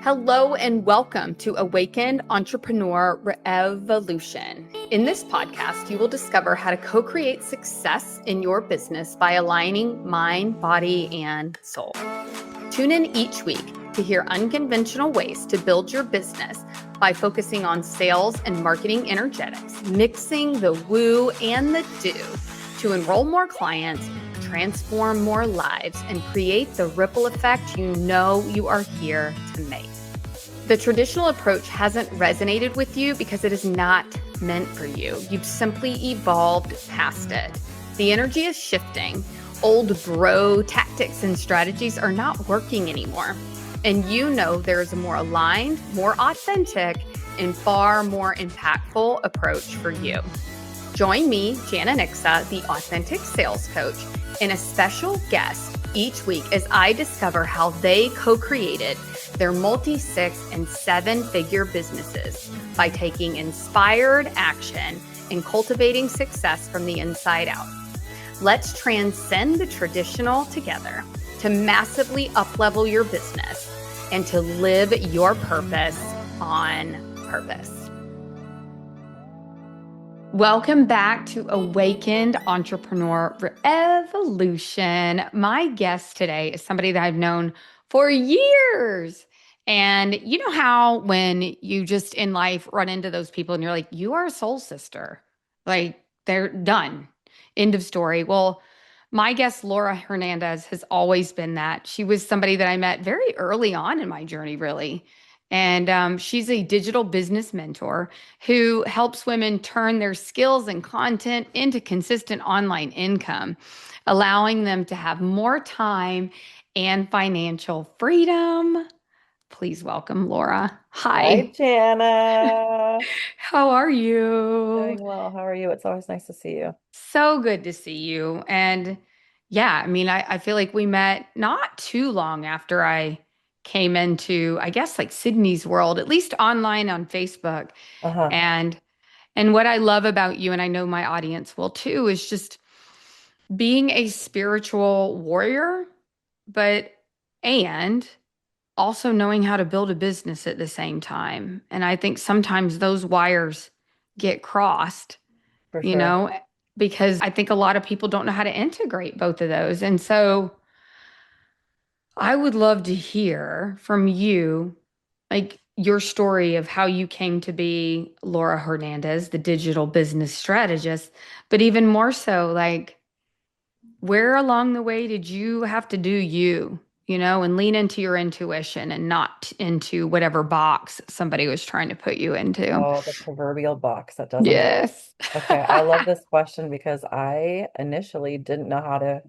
Hello and welcome to Awakened Entrepreneur Revolution. In this podcast, you will discover how to co-create success in your business by aligning mind, body, and soul. Tune in each week to hear unconventional ways to build your business by focusing on sales and marketing energetics, mixing the woo and the do to enroll more clients, transform more lives, and create the ripple effect you know you are here to make. The traditional approach hasn't resonated with you because it is not meant for you. You've simply evolved past it. The energy is shifting. Old bro tactics and strategies are not working anymore. And you know there is a more aligned, more authentic, and far more impactful approach for you. Join me, Jana, the Authentic Sales Coach, and a special guest each week as I discover how they co-created their multi-6 and 7-figure businesses by taking inspired action and cultivating success from the inside out. Let's transcend the traditional together to massively uplevel your business and to live your purpose on purpose. Welcome back to Awakened Entrepreneur Revolution. My guest today is somebody that I've known for years. And you know how when you just in life run into those people and you're like, you are a soul sister. Like they're done. End of story. Well, my guest, Laura Hernandez, has always been that. She was somebody that I met very early on in my journey, really. And she's a digital business mentor who helps women turn their skills and content into consistent online income, allowing them to have more time and financial freedom. Please welcome Laura. Hi, Hi. Jana. How are you? Doing well. How are you? It's always nice to see you. So good to see you. And yeah, I mean, I feel like we met not too long after I came into, I guess, like Sydney's world, at least online on Facebook. Uh-huh. And and what I love about you, and I know my audience will too, is just being a spiritual warrior, but and also knowing how to build a business at the same time. And I think sometimes those wires get crossed, For you sure. know, because I think a lot of people don't know how to integrate both of those. And so I would love to hear from you, like your story of how you came to be Laura Hernandez, the digital business strategist, but even more so, like where along the way did you have to do you, and lean into your intuition and not into whatever box somebody was trying to put you into? Oh, the proverbial box that doesn't exist. Yes. Okay, I love this question because I initially didn't know how to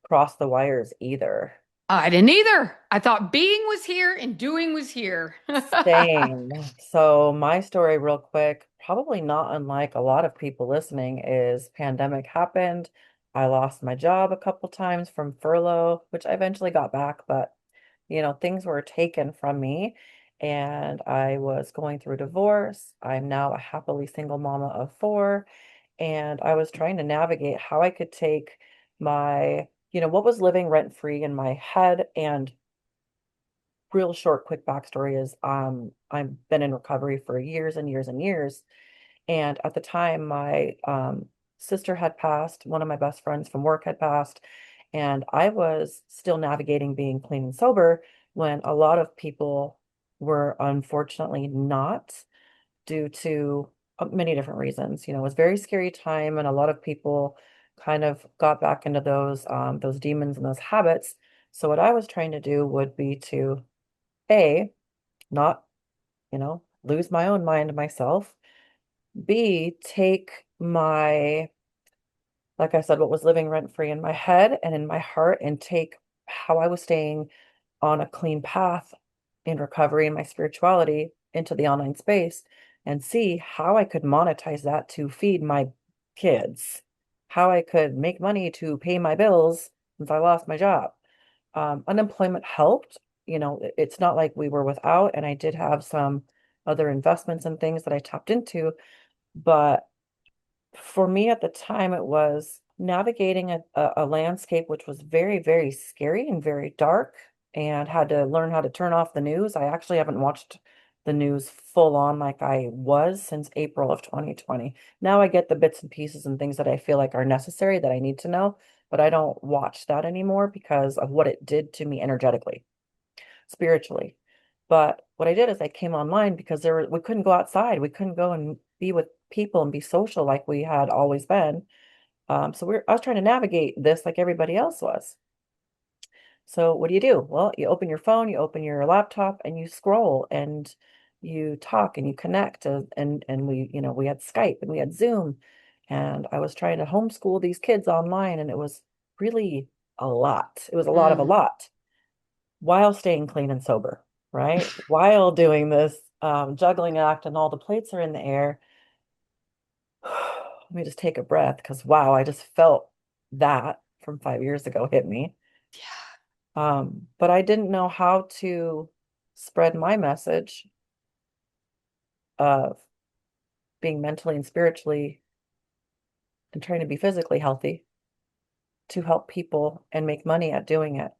cross the wires either. I didn't either. I thought being was here and doing was here. Same. So my story, real quick, probably not unlike a lot of people listening, is pandemic happened. I lost my job a couple times from furlough, which I eventually got back, but things were taken from me and I was going through a divorce. I'm now a happily single mama of four, and I was trying to navigate how I could take what was living rent free in my head. And real short, quick backstory is I've been in recovery for years and years and years. And at the time, my sister had passed, one of my best friends from work had passed, and I was still navigating being clean and sober when a lot of people were unfortunately not, due to many different reasons. It was a very scary time, and a lot of people kind of got back into those demons and those habits. So what I was trying to do would be to A, not, lose my own mind myself. B, take like I said, what was living rent free in my head and in my heart, and take how I was staying on a clean path in recovery and my spirituality into the online space, and see how I could monetize that to feed my kids, how I could make money to pay my bills since I lost my job. Unemployment helped. It's not like we were without, and I did have some other investments and things that I tapped into. But for me at the time, it was navigating a landscape which was very, very scary and very dark. and had to learn how to turn off the news. I actually haven't watched the news full on like I was since April of 2020. Now I get the bits and pieces and things that I feel like are necessary that I need to know, but I don't watch that anymore because of what it did to me energetically, spiritually. But what I did is I came online because we couldn't go outside. We couldn't go and be with people and be social like we had always been. I was trying to navigate this like everybody else was. So what do? Well, you open your phone, you open your laptop, and you scroll and you talk and you connect. And we had Skype and we had Zoom, and I was trying to homeschool these kids online, and it was really a lot. It was a lot of a Mm. lot while staying clean and sober, right? While doing this juggling act, and all the plates are in the air. Let me just take a breath because wow, I just felt that from 5 years ago hit me. Yeah. But I didn't know how to spread my message of being mentally and spiritually and trying to be physically healthy to help people and make money at doing it.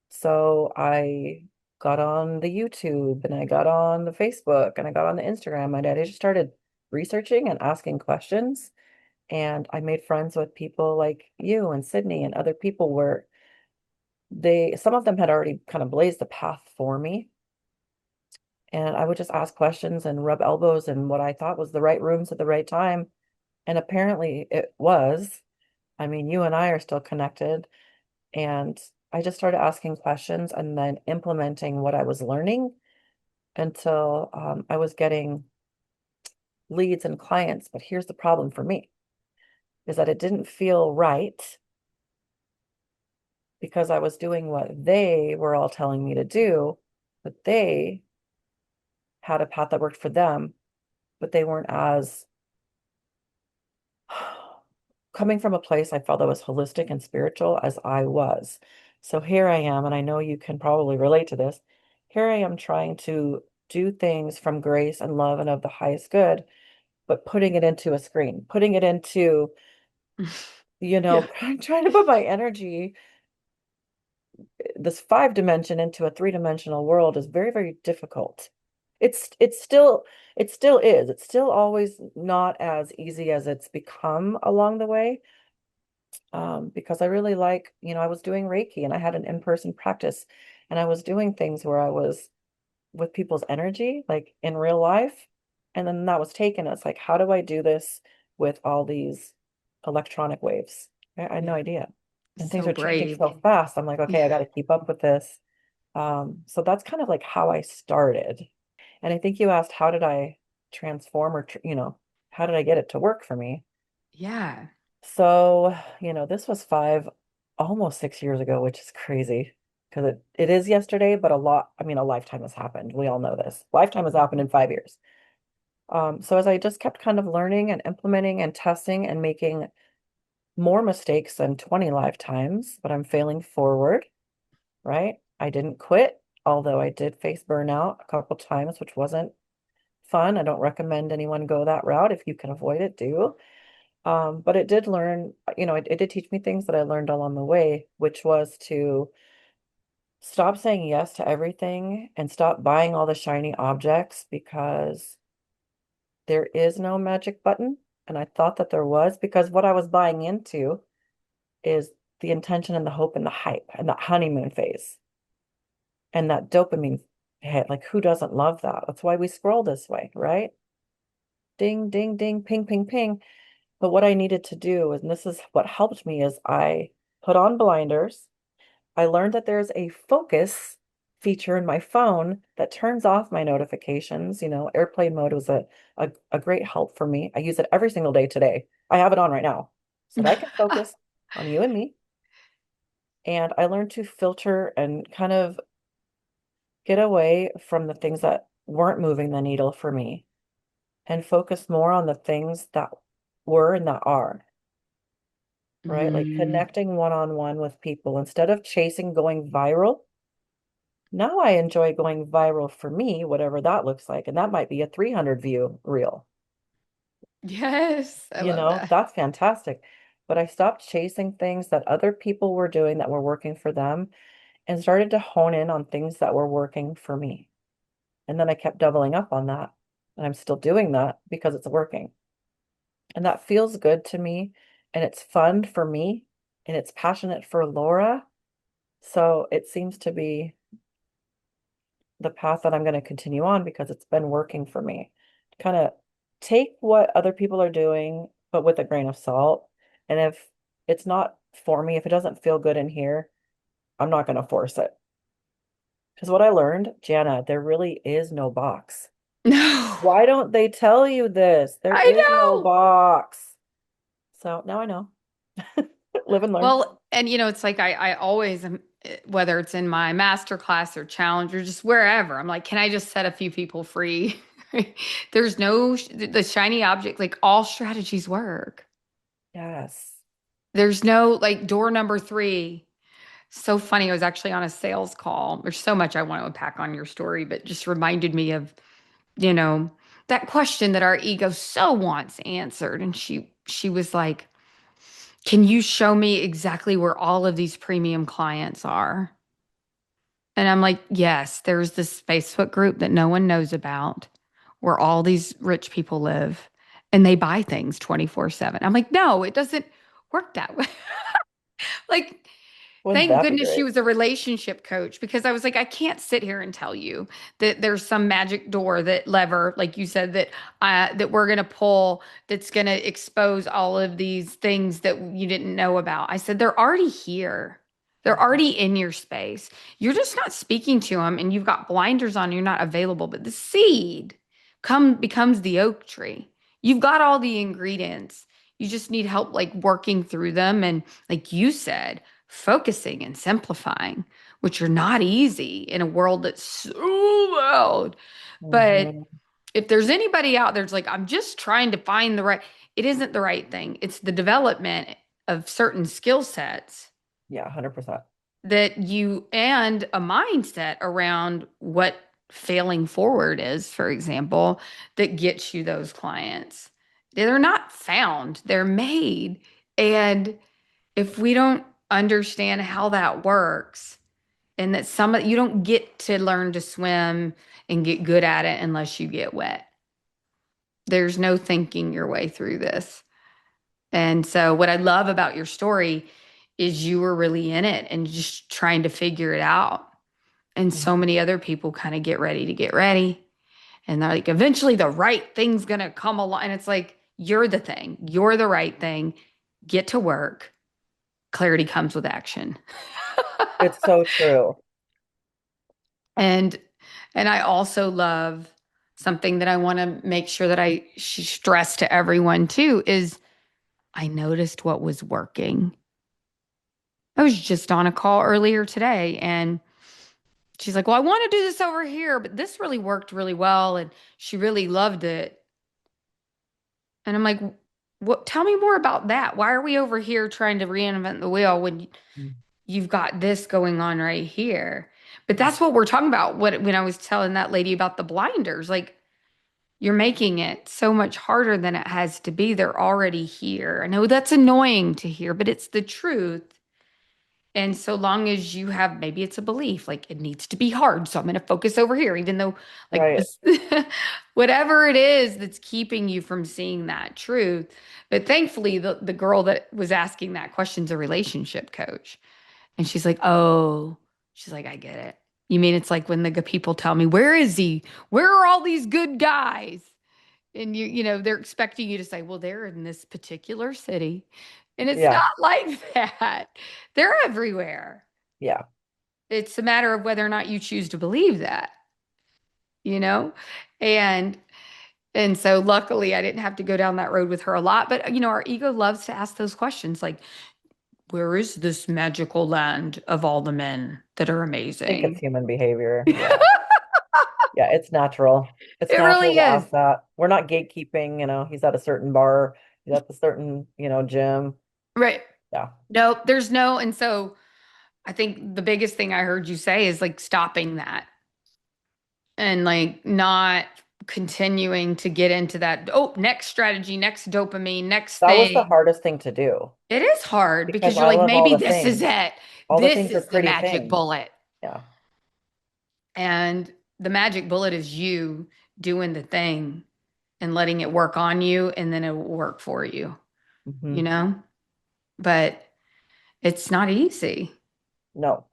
So I got on the YouTube and I got on the Facebook and I got on the Instagram and I just started researching and asking questions. And I made friends with people like you and Sydney and other people where some of them had already kind of blazed the path for me. And I would just ask questions and rub elbows in what I thought was the right rooms at the right time. And apparently it was. I mean, you and I are still connected. And I just started asking questions and then implementing what I was learning until I was getting leads and clients. But here's the problem for me is that it didn't feel right because I was doing what they were all telling me to do, but they had a path that worked for them, but they weren't as coming from a place I felt that was holistic and spiritual as I was. So here I am, and I know you can probably relate to this. Here I am trying to do things from grace and love and of the highest good, but putting it into a screen, putting it into, Yeah. I'm trying to put my energy, this 5 dimension into a 3 dimensional world is very, very difficult. It still is. It's still always not as easy as it's become along the way. Because I really I was doing Reiki and I had an in-person practice and I was doing things where I was with people's energy, like in real life. And then that was taken. It's like, how do I do this with all these electronic waves? I had no Yeah. idea. And things So are changing brave. so fast. I'm like, okay, I Yeah. got to keep up with this. So that's kind of like how I started. And I think you asked, how did I transform how did I get it to work for me? Yeah. So, this was almost 6 years ago, which is crazy because it is yesterday, but a lifetime has happened. We all know this. Lifetime has happened in 5 years. So as I just kept kind of learning and implementing and testing and making more mistakes than 20 lifetimes, but I'm failing forward, right? I didn't quit, although I did face burnout a couple times, which wasn't fun. I don't recommend anyone go that route. If you can avoid it, do. But it did teach me things that I learned along the way, which was to stop saying yes to everything and stop buying all the shiny objects because there is no magic button. And I thought that there was because what I was buying into is the intention and the hope and the hype and that honeymoon phase and that dopamine hit. Like, who doesn't love that? That's why we scroll this way, right? Ding, ding, ding, ping, ping, ping. But what I needed to do, and this is what helped me, is I put on blinders. I learned that there's a focus feature in my phone that turns off my notifications. Airplane mode was a great help for me. I use it every single day today. I have it on right now so that I can focus on you and me. And I learned to filter and kind of get away from the things that weren't moving the needle for me and focus more on the things that were and that are. Right? Like Mm, connecting one-on-one with people instead of chasing going viral. Now I enjoy going viral for me, whatever that looks like. And that might be a 300 view reel. yes. I love that. That's fantastic. But I stopped chasing things that other people were doing that were working for them. and started to hone in on things that were working for me. And then I kept doubling up on that. And I'm still doing that because it's working. And that feels good to me. And it's fun for me. And it's passionate for Laura. So it seems to be the path that I'm going to continue on because it's been working for me. Kind of take what other people are doing, but with a grain of salt. And if it's not for me, if it doesn't feel good in here, I'm not going to force it. Because what I learned, Jana, there really is no box. No, Why don't they tell you this? There I is no know. box. So now I know. Live and learn. Well, and it's like I always am, whether it's in my master class or challenge or just wherever, I'm like, can I just set a few people free? There's no the shiny object, like all strategies work. Yes. There's no like door number three. So funny. I was actually on a sales call. There's so much I want to unpack on your story, but just reminded me of, you know, that question that our ego so wants answered. And she was like, can you show me exactly where all of these premium clients are? And I'm like, yes, there's this Facebook group that no one knows about where all these rich people live and they buy things 24/7. I'm like, no, it doesn't work that way. Like, Wouldn't thank that be goodness she great? was a relationship coach because I was like, I can't sit here and tell you that there's some magic door that lever, like you said, that we're gonna pull that's gonna expose all of these things that you didn't know about. I said they're already here. They're Mhm. already in your space. You're just not speaking to them, and you've got blinders on. You're not available. But the seed come becomes the oak tree. You've got all the ingredients. You just need help, like working through them, and like you said focusing and simplifying, which are not easy in a world that's so loud. But Mhm. if there's anybody out there that's like, I'm just trying to find it isn't the right thing. It's the development of certain skill sets Yeah, 100%. and a mindset around what failing forward is, for example, that gets you those clients. They're not found, they're made. And if we don't understand how that works and that you don't get to learn to swim and get good at it unless you get wet. There's no thinking your way through this. And so what I love about your story is you were really in it and just trying to figure it out. And so Mhm. many other people kind of get ready to get ready. And they're like, eventually the right thing's going to come along. And it's like, you're the thing, you're the right thing. Get to work. Clarity comes with action. It's so true. And I also love something that I want to make sure that I stress to everyone too is I noticed what was working. I was just on a call earlier today and she's like, "Well, I want to do this over here, but this really worked really well and she really loved it." And I'm like, "What tell me more about that. Why are we over here trying to reinvent the wheel when you've got this going on right here?" But Mhm. that's what we're talking about. What when I was telling that lady about the blinders, like you're making it so much harder than it has to be. They're already here. I know that's annoying to hear, but it's the truth. And so long as you have, maybe it's a belief, like it needs to be hard. So I'm going to focus over here, even though, like, Right. this, whatever it is that's keeping you from seeing that truth. But thankfully, the girl that was asking that question's a relationship coach. And she's like, oh, she's like, I get it. You mean it's like when the people tell me, where is he? Where are all these good guys? And they're expecting you to say, well, they're in this particular city. And it's not Yeah. like that. They're everywhere. Yeah. It's a matter of whether or not you choose to believe that, you know? And so luckily I didn't have to go down that road with her a lot. But our ego loves to ask those questions like, where is this magical land of all the men that are I think it's amazing? human behavior. Yeah. It Yeah, it's natural. It's natural really to is. ask that. We're not gatekeeping, he's at a certain bar, he's at the certain, gym. Right. Yeah. No, there's no. And so I think the biggest thing I heard you say is like stopping that and like not continuing to get into that. Oh, next strategy, next dopamine, next That was the thing. hardest thing to do It is hard because because you're I like, love all maybe the this is things. it. All the This things are is the pretty magic things. bullet. Yeah. And the magic bullet is you doing the thing and letting it work on you, and then it will work for you, Hmm. you know? But it's not easy, No.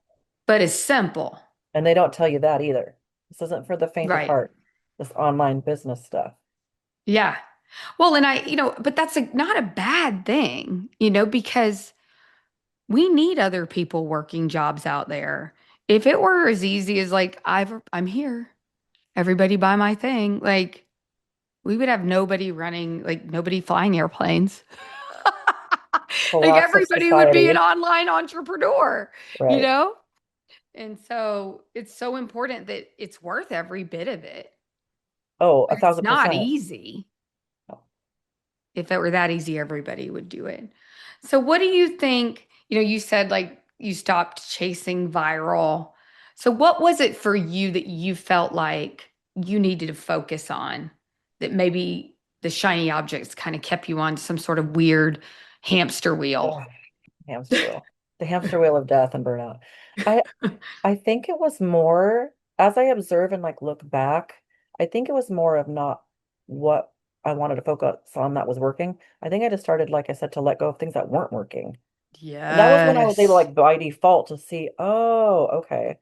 but it's simple. And they don't tell you that either. This isn't for the faint of Right. heart, this online business stuff. Yeah. Well, and but that's not a bad thing, because we need other people working jobs out there. If it were as easy as like I'm here, everybody buy my thing, like we would have nobody running, like nobody flying airplanes. Like Collapse of everybody would be an society. online you Right. know? And so it's so important that it's worth every bit of it. Oh, But a it's thousand not percent. easy. If it were that easy, everybody would do it. So what do you think? You said like you stopped chasing viral. So what was it for you that you felt like you needed to focus on, that maybe the shiny objects kind of kept you on some sort of weird hamster wheel? Ugh, hamster wheel. The hamster wheel of death and burnout. I I think it was more, as I observe and like look back, I think it was more of not what I wanted to focus on that was working. I think I just started, like I said, to let go of things that weren't working. And that was when I was able, Yes. like by default, to see, oh, okay.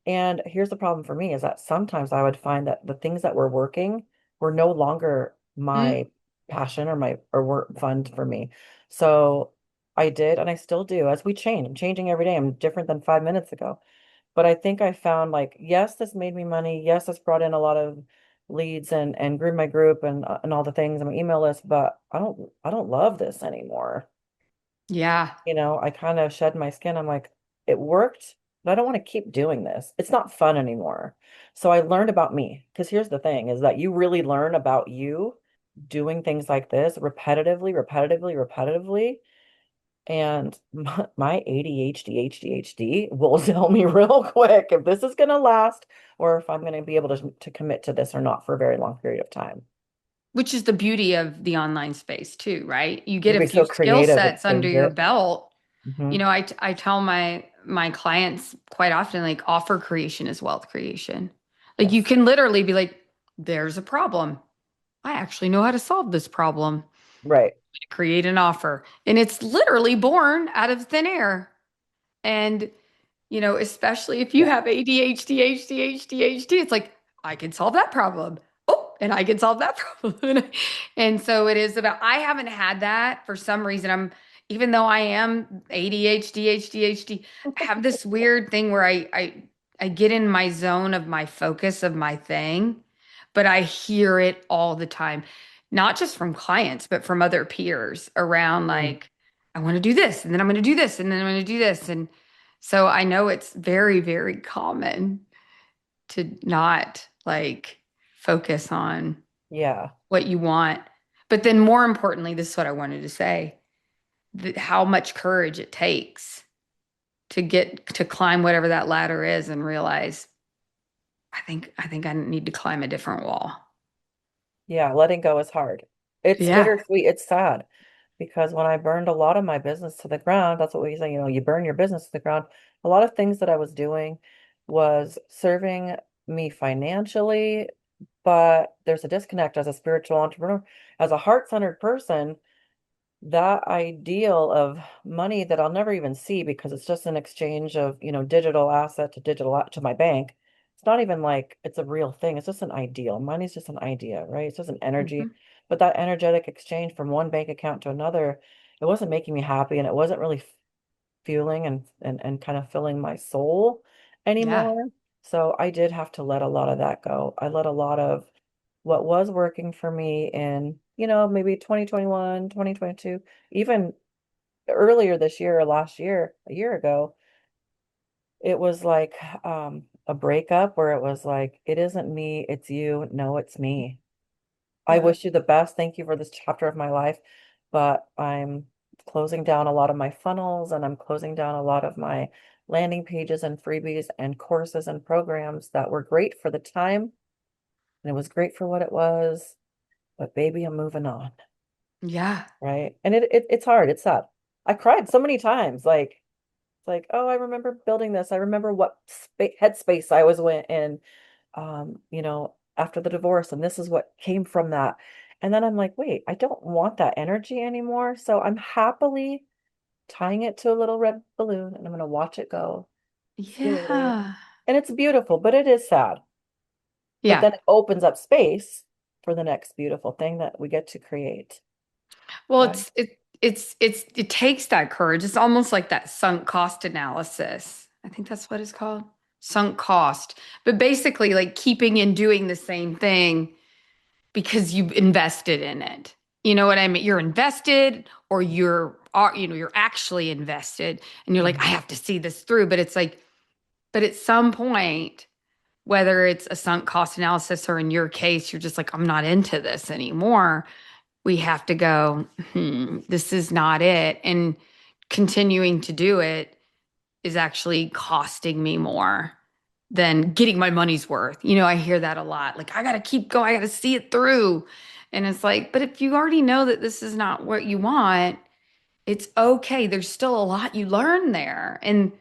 And here's the problem for me is that sometimes I would find that the things that were working were no longer Mm, my passion or my or work fun for me. So I did, and I still do, as we change. I'm changing every day. I'm different than 5 minutes ago. But I think I found like, yes, this made me money. Yes, this brought in a lot of leads and grew my group and all the things on my email list, but I don't love this anymore. yeah. I kind of shed my skin. I'm like, it worked, but I don't want to keep doing this. It's not fun anymore. So I learned about me. Because here's the thing is that you really learn about you doing things like this repetitively, repetitively, repetitively. And my ADHD will tell me real quick if this is going to last or if I'm going to be able to commit to this or not for a very long period of time. Which is the beauty of the online space too, right? You You get can a be few so skill creative sets and under change your it. belt. Hmm. I tell my clients quite often, like, offer creation is wealth creation. Like you Yes. can literally be like, there's a problem. I actually know how to solve this problem. Right. Create an offer. And it's literally born out of thin air. And especially if you Yeah. have ADHD, it's like, I can solve that problem. Oh, and I can solve that problem. And so it is about, I haven't had that for some reason. Even though I am ADHD, I have this weird thing where I get in my zone of my focus of my thing, but I hear it all the time, not just from clients, but from other peers around Mm. like, I want to do this, and then I'm going to do this, and then I'm going to do this. And so I know it's very, very common to not like focus on Yeah. what you want. But then more importantly, this is what I wanted to say, that how much courage it takes to get to climb whatever that ladder is and realize I think I need to climb a different wall. Yeah, letting go is hard. It's Yeah. bittersweet. It's sad because when I burned a lot of my business to the ground, that's what we say, you burn your business to the ground. A lot of things that I was doing was serving me financially, but there's a disconnect as a spiritual entrepreneur. As a heart-centered person, that ideal of money that I'll never even see because it's just an exchange of, digital asset to to my bank. It's not even like it's a real thing. It's just an ideal. Money's just an idea, right? It's just an energy. Mhm. But that energetic exchange from one bank account to another, it wasn't making me happy and it wasn't really fueling and kind of filling my soul Yeah. anymore. So I did have to let a lot of that go. I let a lot of what was working for me in, maybe 2021, 2022, even earlier this year or last year, a year ago, it was like a breakup where it was like, it isn't me, it's you. No, it's me. I Yeah. wish you the best. Thank you for this chapter of my life, but I'm closing down a lot of my funnels and I'm closing down a lot of my landing pages and freebies and courses and programs that were great for the time and it was great for what it was, but baby, I'm moving on, Yeah. right? And it's hard, it's sad. I cried so many times, like It's like, oh, I remember building this. I remember what headspace I was in, after the divorce, and this is what came from that. And then I'm like, wait, I don't want that energy anymore. So I'm happily tying it to a little red balloon, and I'm going to watch it go slowly. Yeah. And it's beautiful, but it is sad. But Yeah. then it opens up space for the next beautiful thing that we get to create, Well, right? it takes that courage. It's almost like that sunk cost analysis. I think that's what it's called. Sunk cost. But basically like keeping and doing the same thing because you've invested in it. You know what I mean? You're invested or you're actually invested and you're like, I Mhm. have to see this through. But it's like, but at some point, whether it's a sunk cost analysis or in your case, you're just like, I'm not into this anymore. We have to go, this is not it. And continuing to do it is actually costing me more than getting my money's worth. I hear that a lot. Like, I got to keep going, I got to see it through. And it's like, but if you already know that this is not what you want, it's okay. There's still a lot you learn there. And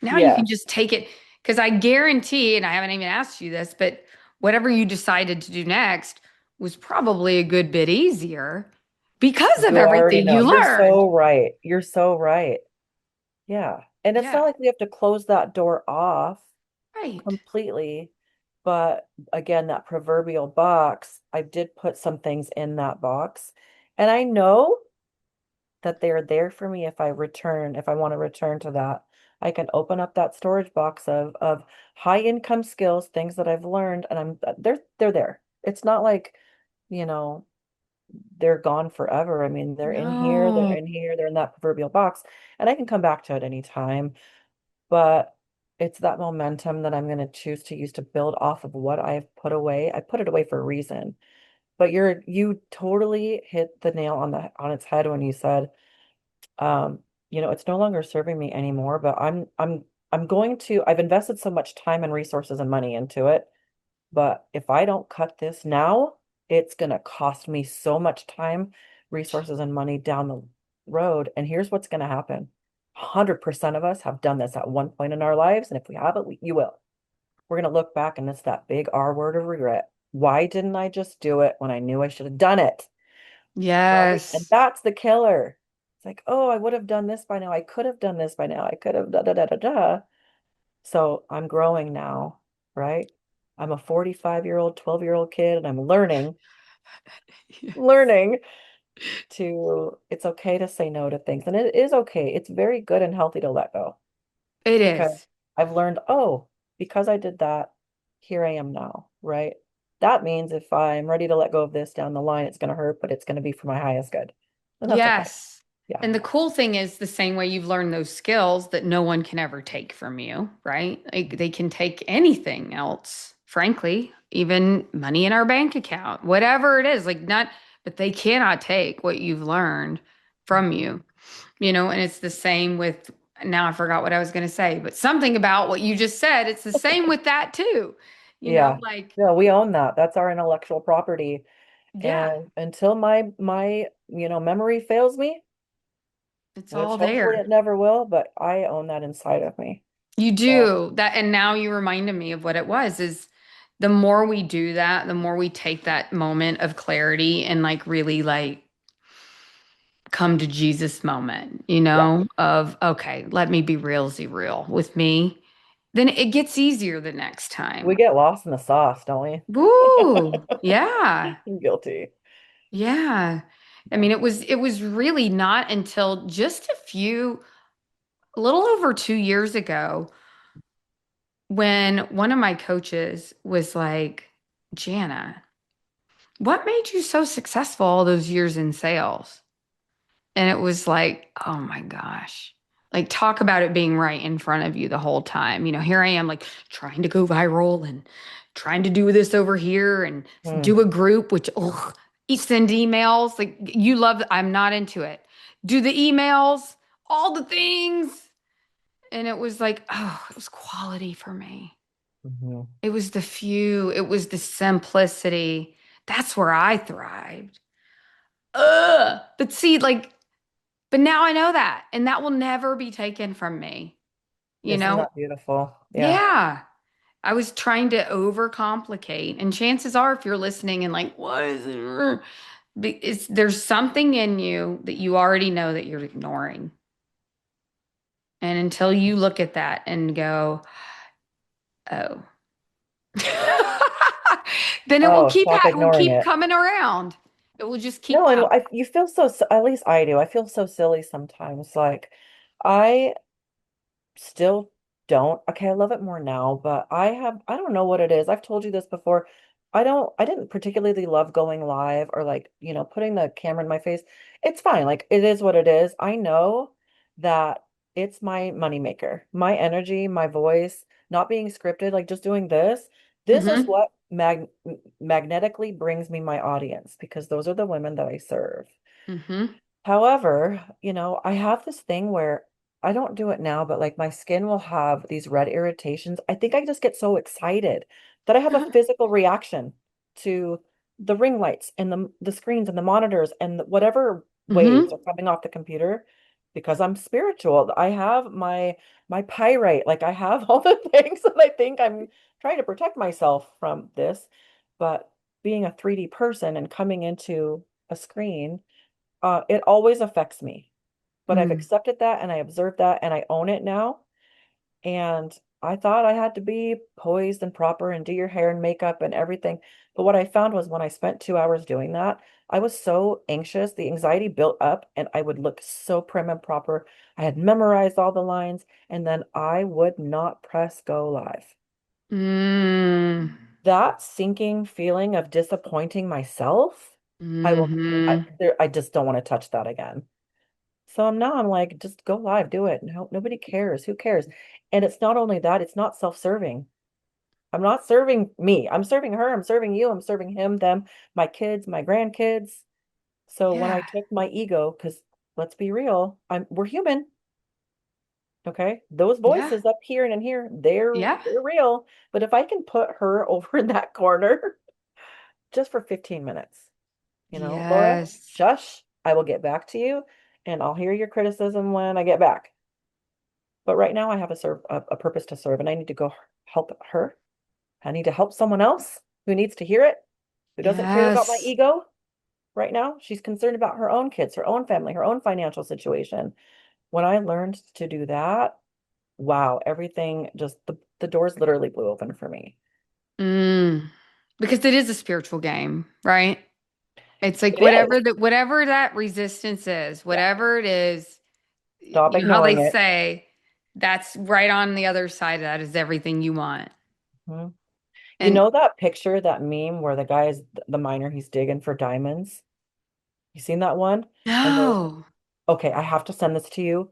now you can Yes, just take it. Because I guarantee, and I haven't even asked you this, but whatever you decided to do next was probably a good bit easier because of you already everything know. you You're learned. so right. You're so right. Yeah. And it's not Yeah. like we have to close that door off Right. completely. But again, that proverbial box, I did put some things in that box. And I know that they're there for me if I want to return to that. I can open up that storage box of high income skills, things that I've learned, and they're there. It's not like, you know, they're gone forever. I mean, No. they're in that proverbial box, and I can come back to it anytime. But it's that momentum that I'm going to choose to use to build off of what I've put away. I put it away for a reason. But you totally hit the nail on its head when you said, um, it's no longer serving me anymore, but I've invested so much time and resources and money into it. But if I don't cut this now, it's going to cost me so much time, resources, and money down the road. And here's what's going to happen. 100% of us have done this at one point in our lives. And if we haven't, you will. We're going to look back and it's that big R word of regret. Why didn't I just do it when I knew I should have done it? Right? And Yes. that's the killer. It's like, oh, I would have done this by now. I could have done this by now. I could have da da da da da. So I'm growing now, right? I'm a 45-year-old, 12-year-old kid, and I'm learning it's okay to say no to things. And it is okay. It's very good and healthy to let go It because is. I've learned, oh, because I did that, here I am now, right? That means if I'm ready to let go of this down the line, it's going to hurt, but it's going to be for my highest good. And that's okay. Yes. Yeah. And the cool thing is the same way you've learned those skills that no one can ever take from you, right? Like they can take anything else, frankly, even money in our bank account, whatever it is, like not, but they cannot take what you've learned from you, and it's the same with, now I forgot what I was going to say, but something about what you just said, it's the same with that too, Yeah. like, Yeah, we own that. That's our intellectual property. yeah, And until my memory fails me, it's which all hopefully there. it never will, but I own that inside of me. You So, do that. And now you reminded me of what it was is the more we do that, the more we take that moment of clarity and like really like come to Jesus moment, yeah, of, okay, let me be real with me. Then it gets easier the next we time. get lost in the sauce, don't we? Woo. Yeah. I'm guilty. Yeah. I Yeah. mean, it was really not until just a little over 2 years ago when one of my coaches was like, Jana, what made you so successful all those years in sales? And it was like, oh my gosh. Like, talk about it being right in front of you the whole time. Here I am, like, trying to go viral and trying to do this over here and Hmm. do a group, which, ugh, send emails. Like, you love, I'm not into it. Do the emails, all the things. And it was like, oh, it was quality for me. Mhm. It was it was the simplicity. That's where I thrived. Ugh. But see, like, but now I know that, and that will never be taken from me. you Isn't know? that beautiful? Yeah. Yeah. I was trying to overcomplicate. And chances are, if you're listening and like, what is it? There's something in you that you already know that you're ignoring. And until you look at that and go, oh, then Oh, stop it will ignoring keep it. coming around. It will just keep No, and coming. you feel so, at least I do. I feel so silly sometimes. Like I still don't. Okay, I love it more now, but I don't know what it is. I've told you this before. I didn't particularly love going live or like, putting the camera in my face. It's fine. Like it is what it is. I know that it's my moneymaker, my energy, my voice, not being scripted, like just doing this. This is Hmm. what magnetically brings me my audience because those are the women that I serve. Hmm. However, I have this thing where I don't do it now, but like my skin will have these red irritations. I think I just get so excited that I have a physical reaction to the ring lights and the screens and the monitors and whatever waves Hmm. are coming off the computer because I'm spiritual. I have my pyrite, like I have all the things that I think I'm trying to protect myself from this, but being a 3D person and coming into a screen it always affects me, but I've Mm. accepted that and I observe that and I own it now. And I thought I had to be poised and proper and do your hair and makeup and everything. But what I found was when I spent 2 hours doing that, I was so anxious. The anxiety built up and I would look so prim and proper. I had memorized all the lines and then I would not press go live. Mm. That sinking feeling of disappointing myself, Hmm. I just don't want to touch that again. So now I'm like, just go live, do it. No, nobody cares. Who cares? And it's not only that, it's not self-serving. I'm not serving me. I'm serving her. I'm serving you. I'm serving him, them, my kids, my grandkids. So when I Yeah. took my ego, because let's be real, we're human. Okay. Those Yeah. voices up here and in here, Yeah. they're real. But if I can put her over in that corner just for 15 minutes, Laura, Yes. shush, I will get back to you and I'll hear your criticism when I get back. But right now I have a purpose to serve and I need to go help her. I need to help someone else who needs to hear it, who doesn't care about my Yes. ego right now. She's concerned about her own kids, her own family, her own financial situation. When I learned to do that, wow, everything just the doors literally blew open for me. Mm. Because it is a spiritual game, right? It's like It is. whatever that resistance is, Yeah. whatever it is, Stop how they ignoring it. say, that's right on the other side of that is everything you want. Mhm. You And know that picture, that meme where the guy is the miner, he's digging for diamonds? You seen that one? And there's, no. okay, I have to send this to you.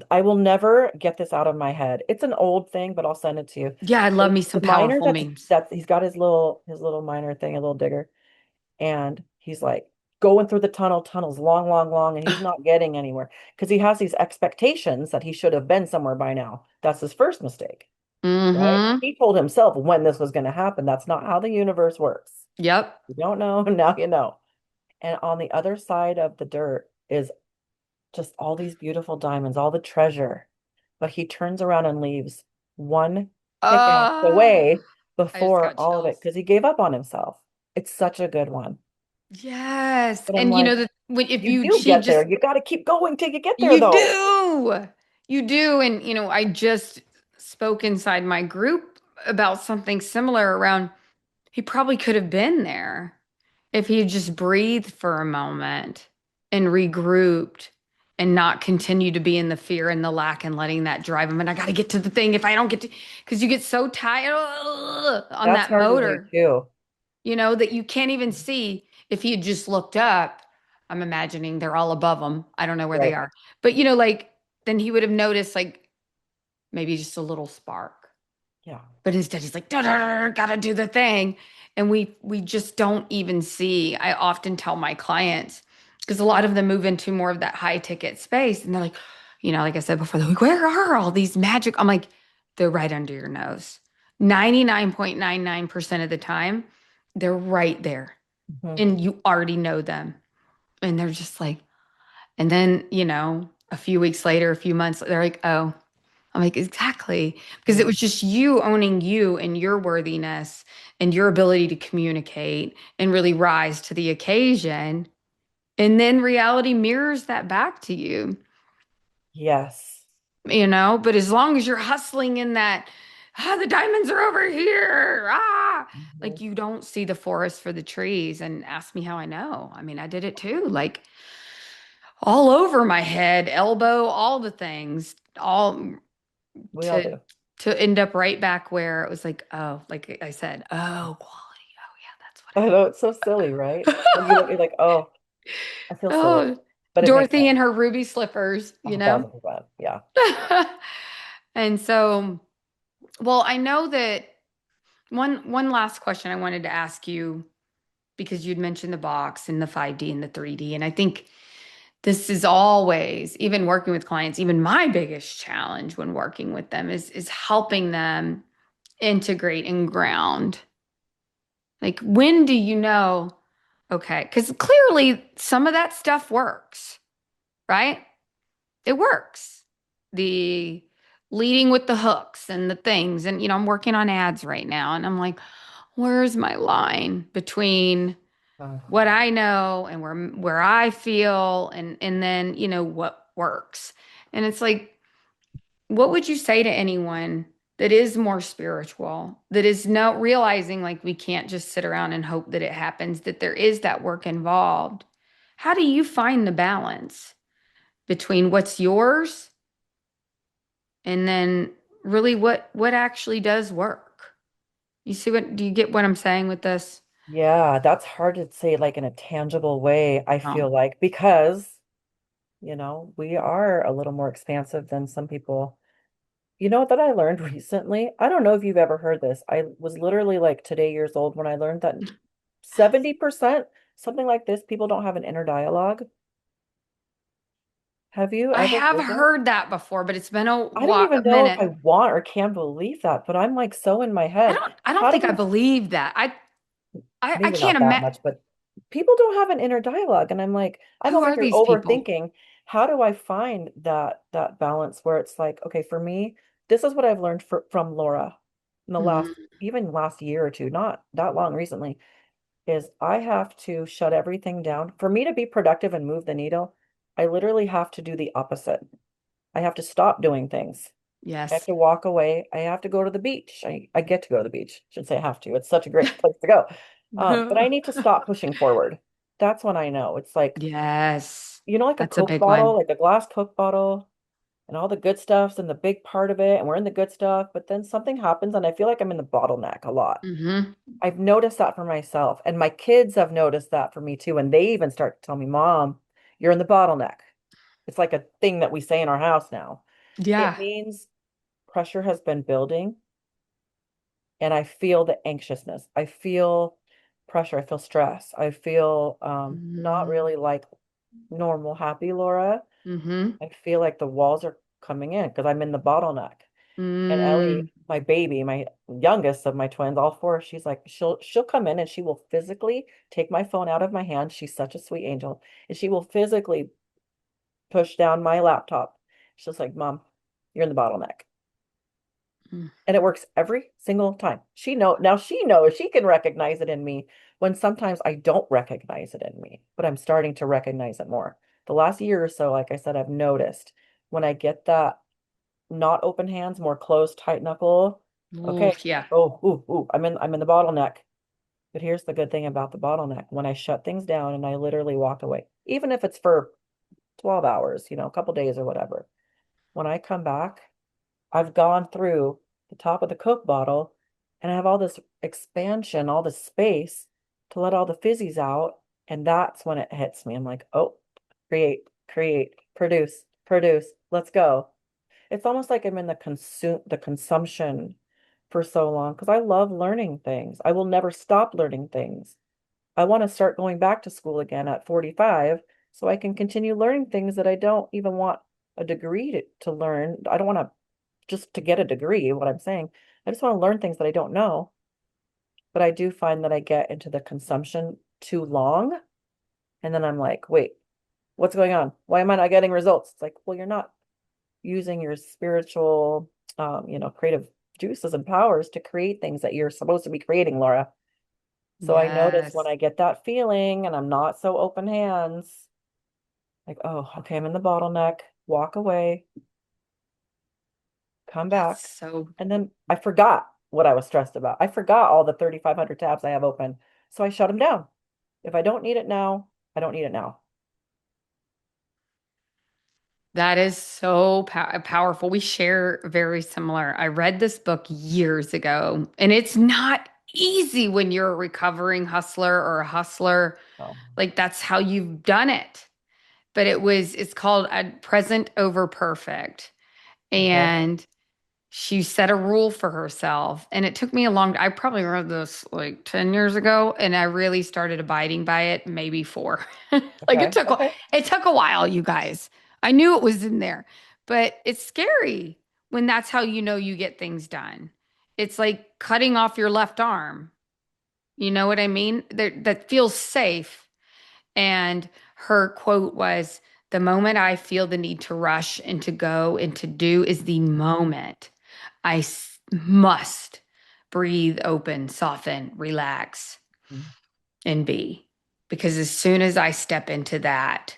I will never get this out of my head. It's an old thing, but I'll send it to you. Yeah, I love me The some miner powerful memes. that's he's got his little miner thing, a little digger, and he's like going through the tunnels long, long, long, and he's not getting anywhere because he has these expectations that he should have been somewhere by now. That's his first mistake, right? Mm-hmm. He told himself when this was going to happen. That's not how the universe works. Yep. You don't know, now you know. And on the other side of the dirt is just all these beautiful diamonds, all the treasure. But he turns around and leaves one pickaxe Uh, away I just before got all of it chills. because he gave up on himself. It's such a good one. Yes. But I'm And you know like, that when if you you do she get there. just You got to keep going till you get there, you though. do. You do. And I just spoke inside my group about something similar around he probably could have been there if he had just breathed for a moment and regrouped and not continue to be in the fear and the lack and letting that drive him. And I got to get to the thing. If I don't get to, because you get so tired on That's that hard to do motor, too. that you can't even see. If he had just looked up, I'm imagining they're all above him. I don't know where they Right. are. But, like, then he would have noticed, like, maybe just a little spark. Yeah. But instead, he's like, "Duh, duh, duh, gotta do the thing." And we just don't even see. I often tell my clients, because a lot of them move into more of that high ticket space. And they're like, like I said before, they're like, where are all these magic? I'm like, they're right under your nose. 99.99% of the time, they're right there. Mhm. And you already know them. And they're just like, and then, a few weeks later, a few months, they're like, oh. I'm like, exactly. Because it Mm. was just you owning you and your worthiness and your ability to communicate and really rise to the occasion. And then reality mirrors that back to you, Yes. but as long as you're hustling in that, the diamonds are over here, Mhm. like you don't see the forest for the trees. And ask me how I know. I mean, I did it too, like all over my head, elbow, all the things, all We all to do. to end up right back where it was like, oh, like I said, oh, quality. Oh yeah, that's what I know it's so silly, right? When you look, you're like, oh, I feel silly, oh, but it makes Dorothy sense. and her ruby slippers, A 1,000%. Yeah. And so, well, I know that one last question I wanted to ask you because you'd mentioned the box and the 5D and the 3D, and I think this is always, even working with clients, even my biggest challenge when working with them is helping them integrate and ground. Like, when do you know? Okay, because clearly some of that stuff works, right? It works. The leading with the hooks and the things. And, I'm working on ads right now. And I'm like, where's my line between Uh, what I know and where I feel and then, what works? And it's like, what would you say to anyone that is more spiritual, that is not realizing like we can't just sit around and hope that it happens, that there is that work involved? How do you find the balance between what's yours and then really what actually does work? You see what do you get what I'm saying with this? yeah, that's hard to say like in a tangible way, I Oh, feel like, because, we are a little more expansive than some people. You know what that I learned recently? I don't know if you've ever heard this. I was literally like today years old when I learned that 70%, something like this, people don't have an inner dialogue. Have you I ever have heard that? heard that before, but it's been I don't a even know if minute. I want or can believe that, but I'm like so in my I head. don't I don't How do think I we, believe that. I maybe can't not that imagine. much, but people don't have an inner dialogue. And I'm like, I'm Who over are here these people? overthinking. How do I find that balance where it's like, okay, for me, this is what I've learned from Laura in the last, Mm, even last year or two, not that long recently, is I have to shut everything down. For me to be productive and move the needle, I literally have to do the opposite. I have to stop doing things. I have yes. to walk away. I have to go to the beach. I get to go to the beach. Should say I have to. It's such a great place to go. But I need to stop pushing forward. That's when I know. It's like, Yes. like a That's a Coke big bottle, one. like a glass Coke bottle, and all the good stuff's in the big part of it, and we're in the good stuff. But then something happens, and I feel like I'm in the bottleneck a lot. Hmm. I've noticed that for myself, and my kids have noticed that for me too. And they even start to tell me, Mom, you're in the bottleneck. It's like a thing that we say in our house now. It Yeah. means pressure has been building and I feel the anxiousness. I feel pressure. I feel stress. I feel not Mm-hmm. really like normal, happy Laura. Mm-hmm. I feel like the walls are coming in because I'm in the bottleneck. And Mm. Ellie, my baby, my youngest of my twins, all four, she's like, she'll come in and she will physically take my phone out of my hand. She's such a sweet angel. And she will physically push down my laptop. She's like, Mom, you're in the bottleneck. Mm. And it works every single time. She knows she can recognize it in me when sometimes I don't recognize it in me, but I'm starting to recognize it more. The last year or so, like I said, I've noticed when I get that not open hands, more closed, tight knuckle. Ooh, Okay. yeah. Oh, ooh, I'm in the bottleneck. But here's the good thing about the bottleneck. When I shut things down and I literally walk away, even if it's for 12 hours, a couple days or whatever, when I come back, I've gone through the top of the Coke bottle and I have all this expansion, all this space to let all the fizzies out. And that's when it hits me. I'm like, oh, create, produce, let's go. It's almost like I'm in the consumption for so long because I love learning things. I will never stop learning things. I want to start going back to school again at 45 so I can continue learning things that I don't even want a degree to learn. I don't want to just to get a degree, what I'm saying. I just want to learn things that I don't know. But I do find that I get into the consumption too long. And then I'm like, wait, what's going on? Why am I not getting results? It's like, well, you're not. using your spiritual, creative juices and powers to create things that you're supposed to be creating, Laura. So I notice when Yes. I get that feeling and I'm not so open hands, like, oh, okay, I'm in the bottleneck, walk away, come That's back. so And then I forgot what I was stressed about. I forgot all the 3,500 tabs I have open. So I shut them down. If I don't need it now, I don't need it now. That is so powerful. We share very similar. I read this book years ago, and it's not easy when you're a recovering hustler or a hustler. Oh, Like that's how you've done it. But it's called Present Over Perfect. okay. And she set a rule for herself. And it took me I probably read this like 10 years ago, and I really started abiding by it maybe four. Like Okay. Okay. it took a while, you guys. I knew it was in there, but it's scary when that's how you know you get things done. It's like cutting off your left arm. You know what I mean? That feels safe. And her quote was, "The moment I feel the need to rush and to go and to do is the moment must breathe, open, soften, relax, Mm. and be." Because as soon as I step into that,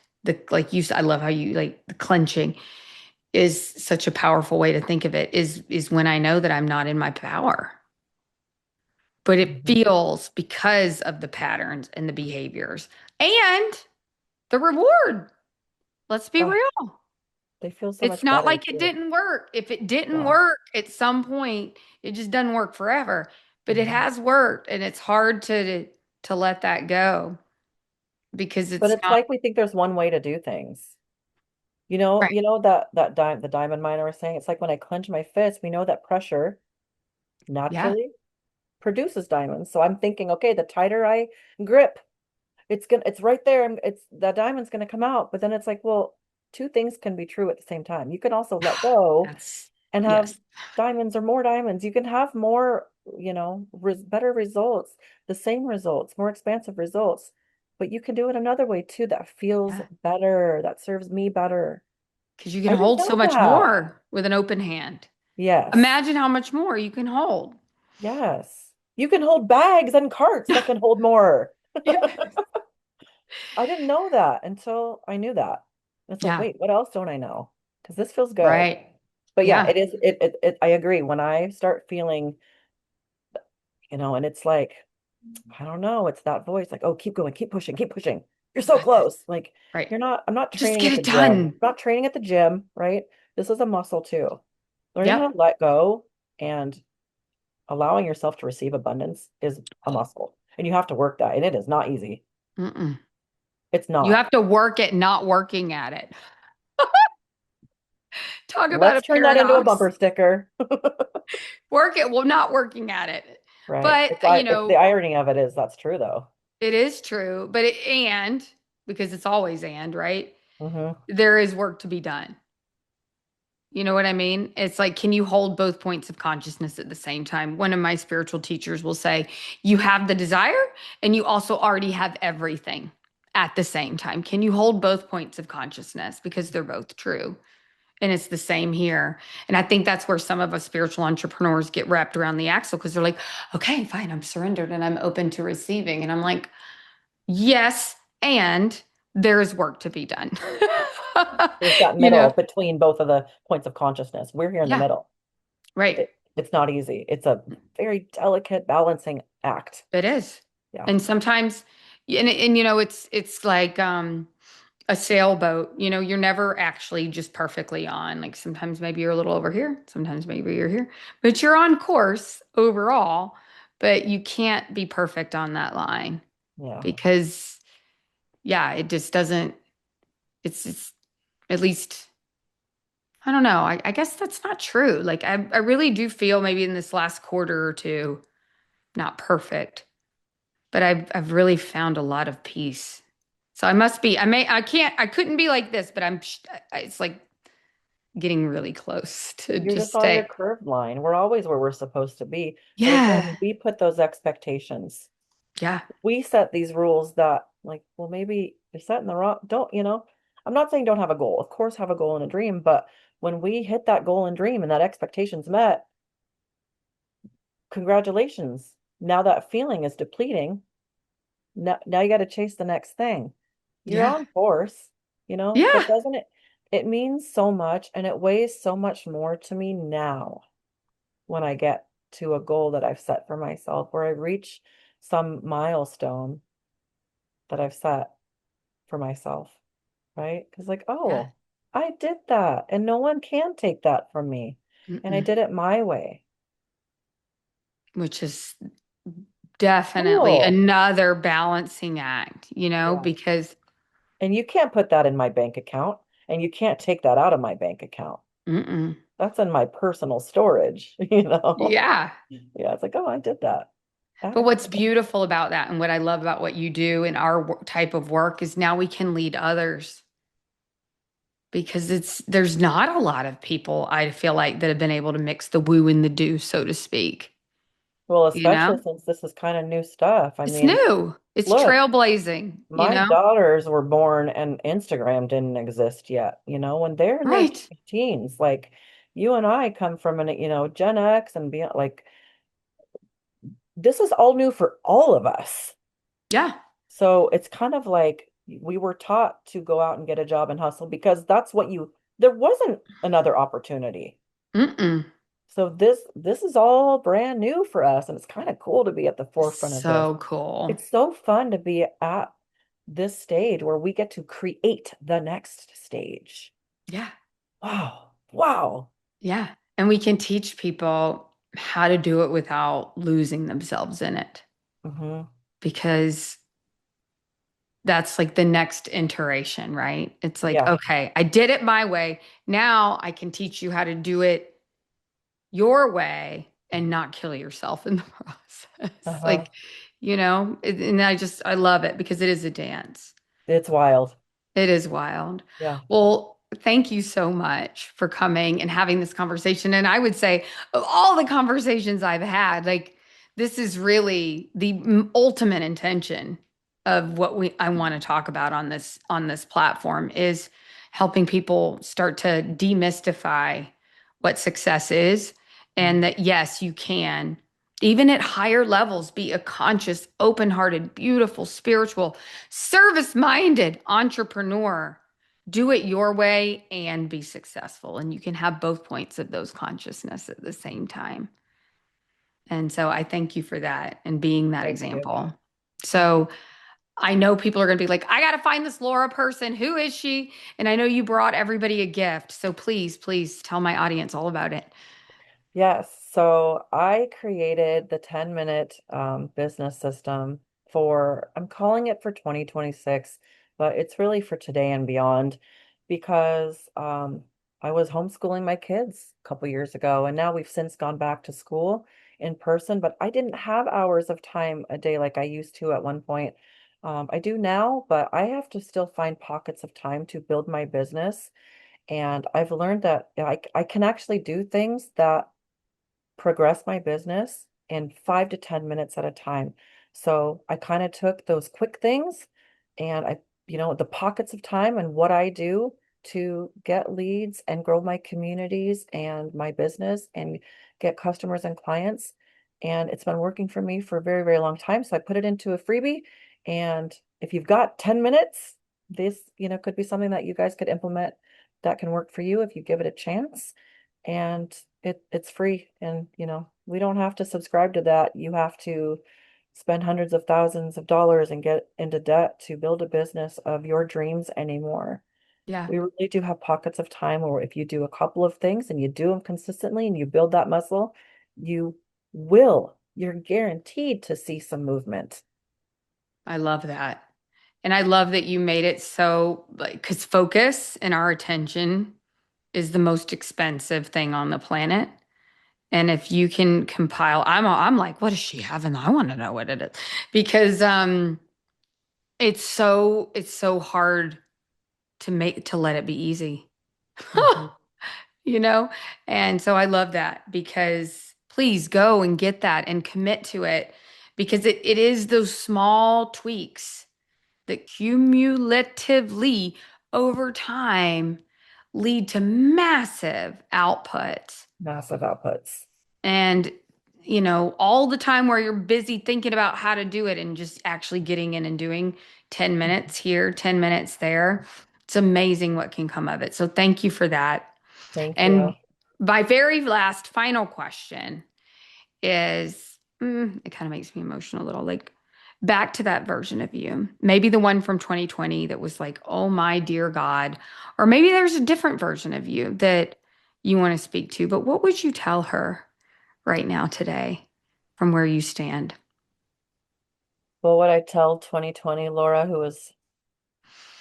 like you said, I love how you like the clenching is such a powerful way to think of it, is when I know that I'm not in my power. But it Mhm. feels because of the patterns and the behaviors and the reward. Let's be Ah, real. they feel so It's much not better like it too. didn't work. If it didn't Yeah. work at some point, it just doesn't work forever. But it Mhm. has worked, and it's hard to let that go because But it's it's not like we think there's one way to do things. right. The diamond miner was saying, it's like when I clench my fist, we know that pressure Yeah, naturally produces diamonds. So I'm thinking, okay, the tighter I grip, it's right there, and it's the diamond's gonna come out. But then it's like, well, two things can be true at the same time. You can also let go that's and have yes. diamonds or more diamonds. You can have more, better results, the same results, more expansive results. But you can do it another way too that feels Yeah, better, that serves me better. because you can I didn't hold know so much that. more with an open hand. Yes. Imagine how much more you can hold. Yes. You can hold bags and carts that can hold more. Yeah. I didn't know that until I knew that. It's like, Yeah, wait, what else don't I know? Because this feels good. right. But yeah, Yeah. it is I agree. When I start feeling, and it's like, I don't know, it's that voice like, oh, keep going, keep pushing, keep pushing. You're so Got this. close. Like Right. I'm not Just training get at it the gym. done. I'm not training at the gym, right? This is a muscle too. Learning how Yep. to let go and allowing yourself to receive abundance is a muscle. And you have to work that. And it is not easy. Mm-mm. It's You not. have to work at not working at it. Talk about a Let's turn that into a paradox. bumper sticker. Work it, well, not working at it. Right. But, It's the irony of it is that's true though. it is true. And because it's always and, right? Hmm. There is work to be done. You know what I mean? It's like, can you hold both points of consciousness at the same time? One of my spiritual teachers will say, you have the desire and you also already have everything at the same time. Can you hold both points of consciousness? Because they're both true. And it's the same here. And I think that's where some of us spiritual entrepreneurs get wrapped around the axle because they're like, okay, fine, I'm surrendered and I'm open to receiving. And I'm like, yes, and there is work to be done. There's that You know? middle between both of the points of consciousness. We're here in the Yeah, middle. right. It's not easy. It's a very delicate balancing act. It is. Yeah. And sometimes and it's like a sailboat, you're never actually just perfectly on. Like sometimes maybe you're a little over here, sometimes maybe you're here, but you're on course overall, but you can't be perfect on that line Yeah. because yeah, it just doesn't it's at least I don't know. I guess that's not true. Like I really do feel maybe in this last quarter or two, not perfect, but I've really found a lot of peace. So I couldn't be like this, but it's like getting really close to You're just just on your stay. curved line. We're always where we're supposed to be. But again, Yeah. we put those expectations. Yeah. We set these rules that, like, well, maybe you're setting the wrong, don't, I'm not saying don't have a goal. Of course, have a goal and a dream, but when we hit that goal and dream and that expectation's met, congratulations. Now that feeling is depleting. Now you got to chase the next thing. You're Yeah. on course, Yeah. but doesn't it? It means so much and it weighs so much more to me now when I get to a goal that I've set for myself, where I reach some milestone that I've set for myself, right? Because, like, Yeah. oh, I did that and no one can take that from me. And I Mm-mm. did it my way. Which is definitely Cool. another balancing act, Yeah. because And you can't put that in my bank account and you can't take that out of my bank account. mm-mm. That's in my personal storage, you know? Yeah. Yeah, it's like, oh, I did that. But Ah, what's beautiful about that and what I love about what you do in our type of work is now we can lead others because there's not a lot of people I feel like that have been able to mix the woo and the do, so to speak, well, you know? especially since this is kind of new stuff. I It's mean, new. It's look, trailblazing, my daughters were born and Instagram didn't exist yet, when they're in their Right. teens, like you and I come from Gen X and beyond, like this is all new for all of us. Yeah. So it's kind of like we were taught to go out and get a job and hustle because there wasn't another opportunity. Mm-mm. So this is all brand new for us, and it's kind of cool to be at the forefront of this. So cool. It's so fun to be at this stage where we get to create the next stage. Yeah. Wow. Wow. Yeah. And we can teach people how to do it without losing themselves in it Hmm. because that's like the next iteration, right? It's like, Yeah. okay, I did it my way. Now I can teach you how to do it your way and not kill yourself in the process. Uh-huh. And I love it because it is a dance. It's wild. It is wild. Yeah. Well, thank you so much for coming and having this conversation. And I would say, of all the conversations I've had, like this is really the ultimate intention of what we I want to talk about on this platform is helping people start to demystify what success is and that yes, you can even at higher levels be a conscious, open-hearted, beautiful, spiritual service-minded entrepreneur. Do it your way and be successful. And you can have both points of those consciousness at the same time. And so I thank you for that and being that Thank you. example. So I know people are going to be like, I got to find this Laura person. Who is she? And I know you brought everybody a gift. So please, please tell my audience all about it. Yes, so I created the 10-minute business system I'm calling it for 2026, but it's really for today and beyond because I was homeschooling my kids a couple years ago, and now we've since gone back to school in person, but I didn't have hours of time a day like I used to at one point. I do now, but I have to still find pockets of time to build my business. And I've learned that I can actually do things that progress my business in 5 to 10 minutes at a time. So I kind of took those quick things and the pockets of time and what I do to get leads and grow my communities and my business and get customers and clients. And it's been working for me for a very, very long time. So I put it into a freebie. And if you've got 10 minutes, this, could be something that you guys could implement that can work for you if you give it a chance. And it's free, and we don't have to subscribe to that. You have to spend hundreds of thousands of dollars and get into debt to build a business of your dreams anymore. Yeah, We really do have pockets of time where if you do a couple of things and you do them consistently and you build that muscle, you're guaranteed to see some movement. I love that. And I love that you made it so like because focus and our attention is the most expensive thing on the planet. And if you can compile, I'm like, what does she have? And I want to know what it is because it's so hard to let it be easy, Mhm. you know? And so I love that because please go and get that and commit to it because it is those small tweaks that cumulatively over time lead to massive outputs. Massive outputs. And, all the time where you're busy thinking about how to do it and just actually getting in and doing 10 minutes here, 10 minutes there. It's amazing what can come of it. So thank you for that. Thank And you. my very last final question is, it kind of makes me emotional a little, like back to that version of you, maybe the one from 2020 that was like, oh my dear God, or maybe there's a different version of you that you want to speak to, but what would you tell her right now today from where you stand? Well, what I tell 2020 Laura, who was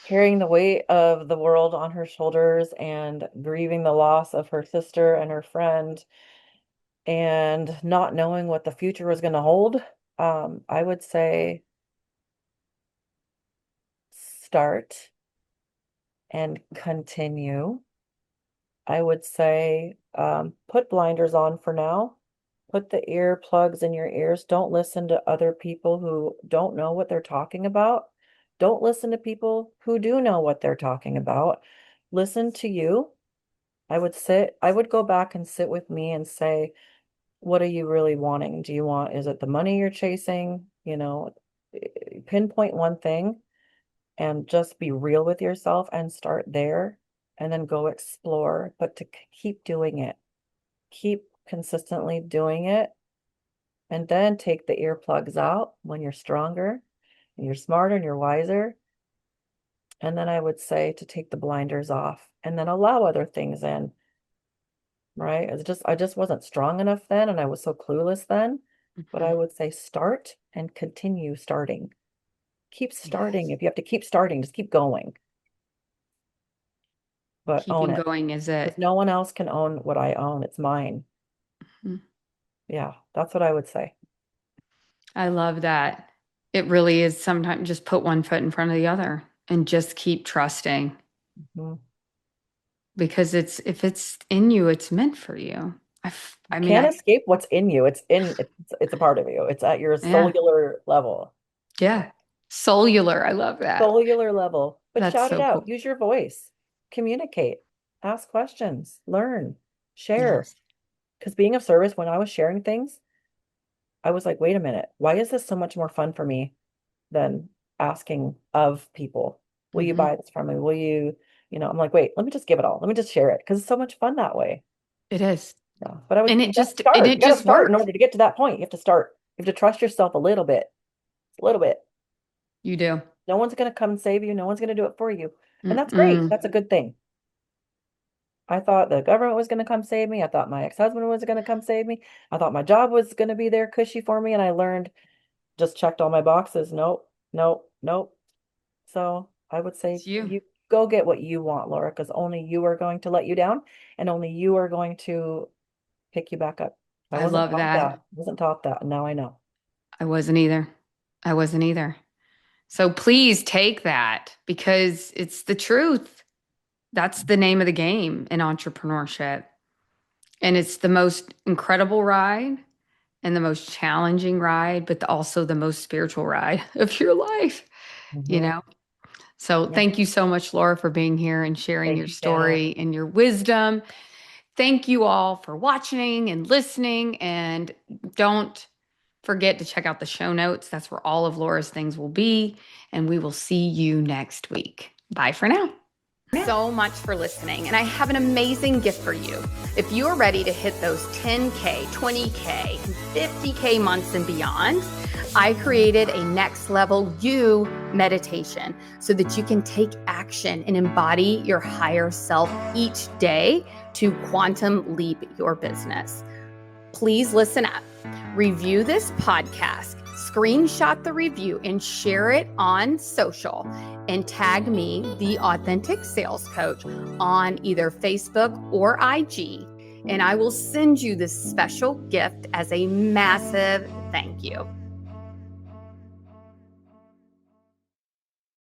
carrying the weight of the world on her shoulders and grieving the loss of her sister and her friend and not knowing what the future was going to hold, I would say start and continue. I would say put blinders on for now. Put the ear plugs in your ears. Don't listen to other people who don't know what they're talking about. Don't listen to people who do know what they're talking about. Listen to you. I would go back and sit with me and say, what are you really wanting? Is it the money you're chasing? Pinpoint one thing and just be real with yourself and start there and then go explore, but to keep doing it, keep consistently doing it, and then take the earplugs out when you're stronger and you're smarter and you're wiser. And then I would say to take the blinders off and then allow other things in, right? I just wasn't strong enough then and I was so clueless then. But I Mhm. would say start and continue starting. Keep starting. Yes. If you have to keep starting, just keep going, but own Keeping it. going is Because it. no one else can own what I own. It's mine. Mhm. Yeah, that's what I would say. I love that. It really is sometimes just put one foot in front of the other and just keep trusting Mhm. because if it's in you, it's meant for you. You I mean, can't escape what's in you. It's a part of you. It's at your yeah, cellular level. yeah. Cellular. I love that. Cellular level. But That's shout it so out. cool. Use your voice. Communicate. Ask questions. Learn. Share. Yes. Because being of service, when I was sharing things, I was like, wait a minute, why is this so much more fun for me than asking of people? Will you Hmm. buy this from me? I'm like, wait, let me just give it all. Let me just share it because it's so much fun that way. It is. Yeah. But I would, And you got to start. You it got to just start in worked. order to get to that point. You have to start. You have to trust yourself a little bit, a little bit. You do. No one's going to come save you. No one's going to do it for you. And that's great. Mm-mm. That's a good thing. I thought the government was going to come save me. I thought my ex-husband was going to come save me. I thought my job was going to be there cushy for me. And I learned, just checked all my boxes. Nope, nope, nope. So I would say It's you. you go get what you want, Laura, because only you are going to let you down and only you are going to pick you back up. I I wasn't love taught that. that. Wasn't taught that. And now I know. I wasn't either. I wasn't either. So please take that because it's the truth. That's the name of the game in entrepreneurship. And it's the most incredible ride and the most challenging ride, but also the most spiritual ride of your life, you Hmm. know? So Yeah. thank you so much, Laura, for being here and sharing Thank your you, Jana. story and your wisdom. Thank you all for watching and listening. And don't forget to check out the show notes. That's where all of Laura's things will be. And we will see you next week. Bye for now. So much for listening. And I have an amazing gift for you. If you're ready to hit those 10K, 20K, 50K months and beyond, I created a next level you meditation so that you can take action and embody your higher self each day to quantum leap your business. Please listen up. Review this podcast, screenshot the review, and share it on social. And tag me, the Authentic Sales Coach, on either Facebook or IG. And I will send you this special gift as a massive thank you.